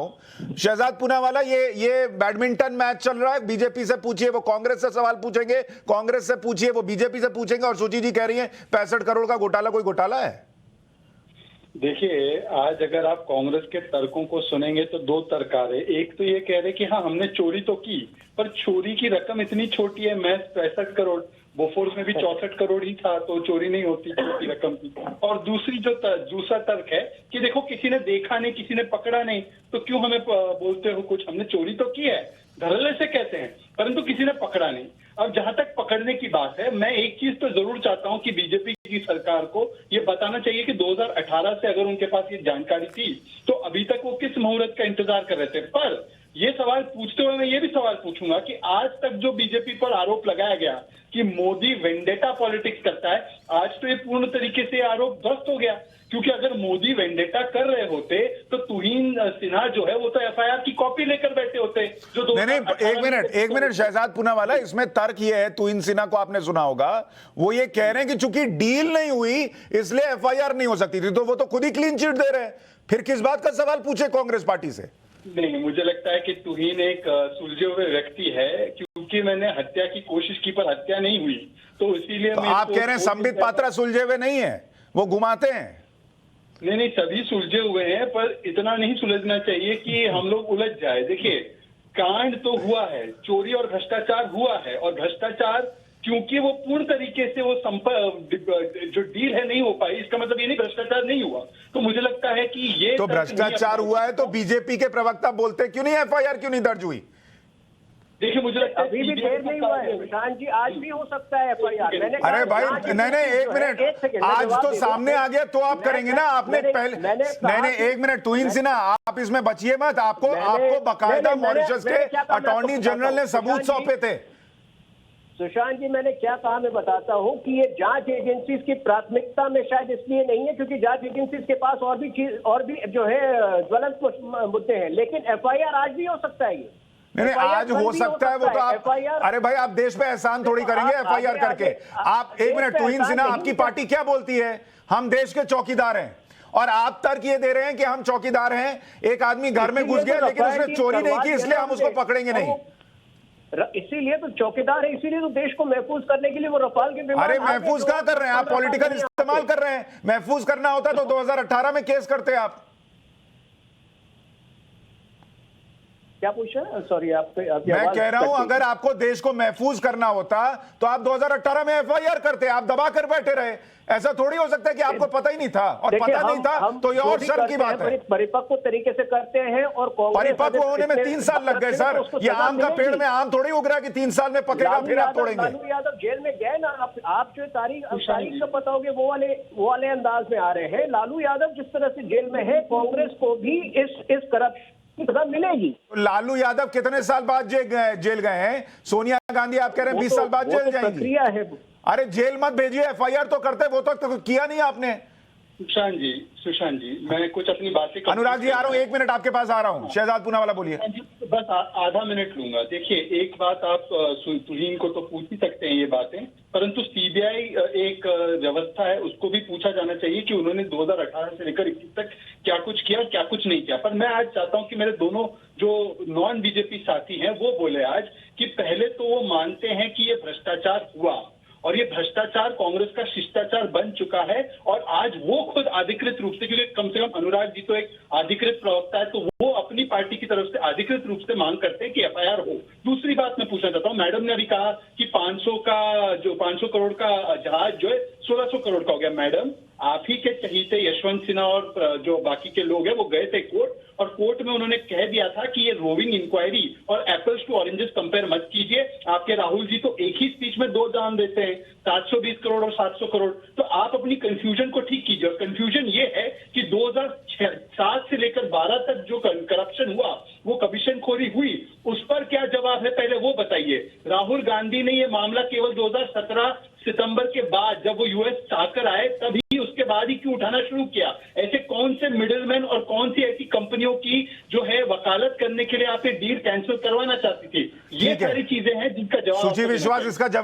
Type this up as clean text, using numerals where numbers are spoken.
हूं। शहजाद पूनावाला, ये badminton match चल रहा है, बीजेपी से पूछिए वो कांग्रेस से सवाल पूछेंगे, कांग्रेस से पूछिए वो बीजेपी से पूछेंगे, और सूची जी कह रही है 65 करोड़ का घोटाला कोई घोटाला है। देखिए, आज अगर आप कांग्रेस के तर्कों को सुनेंगे तो दो तर्क आ रहे। एक तो ये कह रहे कि हाँ हमने चोरी तो की, पर चोरी की रकम इतनी छोटी है, महज 65 करोड़, बोफोर्स में भी 64 करोड़ ही था, तो चोरी नहीं होती छोटी रकम की। और दूसरा तर्क है कि देखो किसी ने देखा नहीं, किसी ने पकड़ा नहीं, तो क्यों हमें बोलते हो कुछ, हमने चोरी तो की है, धड़ल्ले से कहते हैं, परंतु किसी ने पकड़ा नहीं। अब जहां तक पकड़ने की बात है, मैं एक चीज तो जरूर चाहता हूं कि बीजेपी की सरकार को ये बताना चाहिए कि 2018 से अगर उनके पास ये जानकारी थी तो अभी तक वो किस मुहूर्त का इंतजार कर रहे थे। पर ये सवाल पूछते हुए मैं ये भी सवाल पूछूंगा कि आज तक जो बीजेपी पर आरोप लगाया गया कि मोदी वेंडेटा पॉलिटिक्स करता है, आज तो ये पूर्ण तरीके से आरोप ध्वस्त हो गया। क्योंकि अगर मोदी वेंडेटा कर रहे होते तो तुहीन सिन्हा जो है वो तो एफआईआर की कॉपी लेकर बैठे होते जो नहीं, एक मिनट शहजाद पूनावाला, इसमें तर्क ये है, तुहीन सिन्हा को आपने सुना होगा, वो ये कह रहे हैं कि चूंकि डील नहीं हुई इसलिए एफआईआर नहीं हो सकती थी, तो वो तो खुद ही क्लीन चिट दे रहे हैं, फिर किस बात का सवाल पूछे कांग्रेस पार्टी से। नहीं, मुझे लगता है कि तुहीन एक सुलझे हुए व्यक्ति है, क्योंकि मैंने हत्या की कोशिश की पर हत्या नहीं हुई, तो इसीलिए तो आप कह रहे हैं संबित पात्रा सुलझे हुए नहीं है, वो घुमाते हैं। नहीं, सभी सुलझे हुए हैं, पर इतना नहीं सुलझना चाहिए कि हम लोग उलझ जाए। देखिए, कांड तो हुआ है, चोरी और भ्रष्टाचार हुआ है, और भ्रष्टाचार क्योंकि वो पूर्ण तरीके से वो जो डील है नहीं हो पाई, इसका मतलब ये नहीं भ्रष्टाचार नहीं हुआ। तो मुझे लगता है कि ये तो भ्रष्टाचार हुआ है तो बीजेपी के प्रवक्ता बोलते क्यों नहीं एफआईआर क्यों नहीं दर्ज हुई। देखिए, मुझे लगता है अभी भी देर नहीं हुआ है प्रशांत जी, आज भी हो सकता है एफआईआर। अरे भाई नहीं, एक मिनट, आज तो सामने आ गया तो आप करेंगे ना, आपने पहले नहीं, एक मिनट, तुहीन सिन्हा आप इसमें बचिए मत, आपको बाकायदा मॉरिशस के अटॉर्नी जनरल ने सबूत सौंपे थे। सुशांत जी, मैंने क्या कहा मैं बताता हूं कि ये जांच एजेंसीज की प्राथमिकता में शायद इसलिए नहीं है क्योंकि जांच एजेंसीज के पास और भी जो है ज्वलंत मुद्दे हैं, लेकिन एफआईआर आज भी हो सकता है। नहीं, आज हो सकता है, वो तो आप, अरे भाई आप देश पे एहसान थोड़ी करेंगे एफआईआर करके। आप एक मिनट, तुहीन सिन्हा आपकी पार्टी क्या बोलती है, हम देश के चौकीदार हैं, और आप तर्क ये दे रहे हैं कि हम चौकीदार हैं, एक आदमी घर में घुस गया लेकिन उसने चोरी नहीं की इसलिए हम उसको पकड़ेंगे नहीं। इसीलिए तो चौकीदार है, इसीलिए तो देश को महफूज करने के लिए वो रफाल के विमान। अरे महफूज कहां कर रहे हैं आप, पॉलिटिकल इस्तेमाल कर रहे हैं। महफूज करना होता तो 2018 में केस करते आप। क्या पूछा, सॉरी मैं कह रहा हूं अगर आपको देश को महफूज करना होता तो आप 2018 में एफआईआर करते, आप दबा कर बैठे रहे। ऐसा थोड़ी हो सकता है कि आपको पता ही नहीं था, और पता नहीं था तो ये और शर्म की बात है। परिपक्व तरीके से करते हैं, और परिपक्व होने में 3 साल लग गए सर। ये आम का पेड़ में आम थोड़ी उग रहा है कि 3 साल में पकेगा फिर आप तोड़ेंगे। लालू यादव जेल में गए ना, आप जो तारीख का पता होगे वो वाले अंदाज में आ रहे हैं। लालू यादव जिस तरह से जेल में है, कांग्रेस को भी इस करप्शन सजा मिलेगी। लालू यादव कितने साल बाद जेल गए हैं? सोनिया गांधी आप कह रहे हैं 20 साल बाद जेल जाएंगी। प्रक्रिया है। अरे जेल मत भेजिए, एफआईआर तो करते, वो तो किया नहीं आपने। सुशांत जी, मैं कुछ अपनी बातें अनुराग जी आ रहा हूँ, 1 मिनट आपके पास आ रहा हूँ। शहजाद पूनावाला बोलिए। बस आधा मिनट लूंगा। देखिए, एक बात आप तुहीन को तो पूछ ही सकते हैं ये बातें, परंतु सीबीआई एक व्यवस्था है, उसको भी पूछा जाना चाहिए कि उन्होंने 2018 से लेकर 21 तक क्या कुछ किया, क्या कुछ नहीं किया। पर मैं आज चाहता हूं कि मेरे दोनों जो नॉन बीजेपी साथी हैं वो बोले आज कि पहले तो वो मानते हैं कि ये भ्रष्टाचार हुआ, और ये भ्रष्टाचार कांग्रेस का शिष्टाचार बन चुका है, और आज वो खुद अधिकृत रूप से, क्योंकि कम से कम अनुराग जी तो एक अधिकृत प्रवक्ता है, तो वो अपनी पार्टी की तरफ से अधिकृत रूप से मांग करते हैं कि एफआईआर हो। दूसरी बात मैं पूछना चाहता हूँ, मैडम ने अभी कहा कि 500 करोड़ का जहाज जो है 1600 करोड़ का हो गया। मैडम, आप ही के चहीते यशवंत सिन्हा और जो बाकी के लोग हैं वो गए थे कोर्ट, और कोर्ट में उन्होंने कह दिया था कि ये रोविंग इंक्वायरी और एप्पल्स टू ऑरेंजेस कंपेयर मत कीजिए। आपके राहुल जी तो एक ही स्पीच में 2 दाम देते हैं, 720 करोड़ और 700 करोड़। तो आप अपनी कंफ्यूजन को ठीक कीजिए, और कंफ्यूजन ये है कि 2007 से लेकर 12 तक जो करप्शन हुआ, वो कमीशनखोरी हुई, उस पर क्या जवाब है पहले वो बताइए। राहुल गांधी ने ये मामला केवल 2017 सितंबर के बाद, जब वो यूएस चाहकर आए तभी, उसके बाद ही क्यों उठाना शुरू किया? ऐसे कौन से मिडिलमैन और कौन सी ऐसी कंपनियों की जो है वकालत करने के लिए आप ये डील कैंसिल करवाना चाहती थी? ये सारी चीजें हैं जिनका जवाब सुची विश्वास इसका जवाब